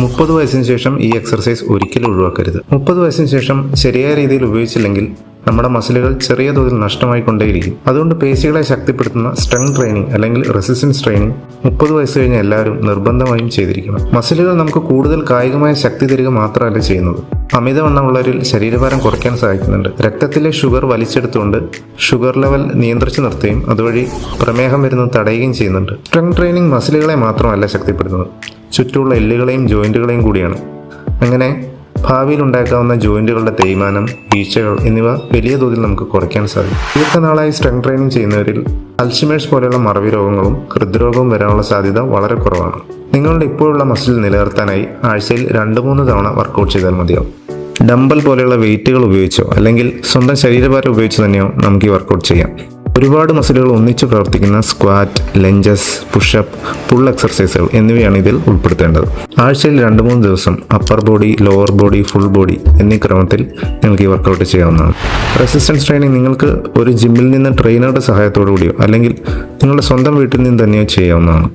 30 വയസ്സിന് ശേഷം ഈ എക്സർസൈസ് ഒരിക്കലും ഒഴിവാക്കരുത്. 30 വയസ്സിന് ശേഷം ശരിയായ രീതിയിൽ ഉപയോഗിച്ചില്ലെങ്കിൽ നമ്മുടെ മസിലുകൾ ചെറിയ തോതിൽ നഷ്ടമായിക്കൊണ്ടേയിരിക്കും. അതുകൊണ്ട് പേശികളെ ശക്തിപ്പെടുത്തുന്ന സ്ട്രെങ്ത് ട്രെയിനിങ് അല്ലെങ്കിൽ റെസിസ്റ്റൻസ് ട്രെയിനിങ് 30 വയസ്സ് കഴിഞ്ഞ എല്ലാവരും നിർബന്ധമായും ചെയ്തിരിക്കണം. മസിലുകൾ നമുക്ക് കൂടുതൽ കായികമായ ശക്തി തരിക മാത്രമല്ല ചെയ്യുന്നത്, അമിതവണ്ണമുള്ളവരിൽ ശരീരഭാരം കുറയ്ക്കാൻ സഹായിക്കുന്നുണ്ട്. രക്തത്തിലെ ഷുഗർ വലിച്ചെടുത്തുകൊണ്ട് ഷുഗർ ലെവൽ നിയന്ത്രിച്ചു നിർത്തുകയും അതുവഴി പ്രമേഹം വരുന്നത് തടയുകയും ചെയ്യുന്നുണ്ട്. സ്ട്രെങ്ത് ട്രെയിനിങ് മസിലുകളെ മാത്രമല്ല ശക്തിപ്പെടുത്തുന്നത്, ചുറ്റുമുള്ള എല്ലുകളെയും ജോയിന്റുകളെയും കൂടിയാണ്. അങ്ങനെ ഭാവിയിൽ ഉണ്ടാക്കാവുന്ന ജോയിന്റുകളുടെ തേയ്മാനം, വീഴ്ചകൾ എന്നിവ വലിയ തോതിൽ നമുക്ക് കുറയ്ക്കാൻ സാധിക്കും. ദീർഘനാളായി സ്ട്രെങ്ത് ട്രെയിനിങ് ചെയ്യുന്നവരിൽ അൽഷിമേഴ്സ് പോലെയുള്ള മറവി രോഗങ്ങളും ഹൃദ്രോഗവും വരാനുള്ള സാധ്യത വളരെ കുറവാണ്. നിങ്ങളുടെ ഇപ്പോഴുള്ള മസിൽ നിലനിർത്താനായി ആഴ്ചയിൽ 2-3 തവണ വർക്കൗട്ട് ചെയ്താൽ മതിയാവും. ഡംബൽ പോലെയുള്ള വെയിറ്റുകൾ ഉപയോഗിച്ചോ അല്ലെങ്കിൽ സ്വന്തം ശരീരഭാരം ഉപയോഗിച്ച് തന്നെയോ നമുക്ക് ഈ വർക്കൗട്ട് ചെയ്യാം. ഒരുപാട് മസിലുകൾ ഒന്നിച്ച് പ്രവർത്തിക്കുന്ന സ്ക്വാറ്റ്, ലഞ്ചസ്, പുഷപ്പ്, പുൾ എക്സർസൈസുകൾ എന്നിവയാണ് ഇതിൽ ഉൾപ്പെടുത്തേണ്ടത്. ആഴ്ചയിൽ 2-3 ദിവസം upper body, lower body, full body എന്നീ ക്രമത്തിൽ നിങ്ങൾക്ക് ഈ വർക്കൗട്ട് ചെയ്യാവുന്നതാണ്. റെസിസ്റ്റൻസ് ട്രെയിനിങ് നിങ്ങൾക്ക് ഒരു ജിമ്മിൽ നിന്ന് ട്രെയിനറുടെ സഹായത്തോടു കൂടിയോ അല്ലെങ്കിൽ നിങ്ങളുടെ സ്വന്തം വീട്ടിൽ നിന്ന് തന്നെയോ ചെയ്യാവുന്നതാണ്.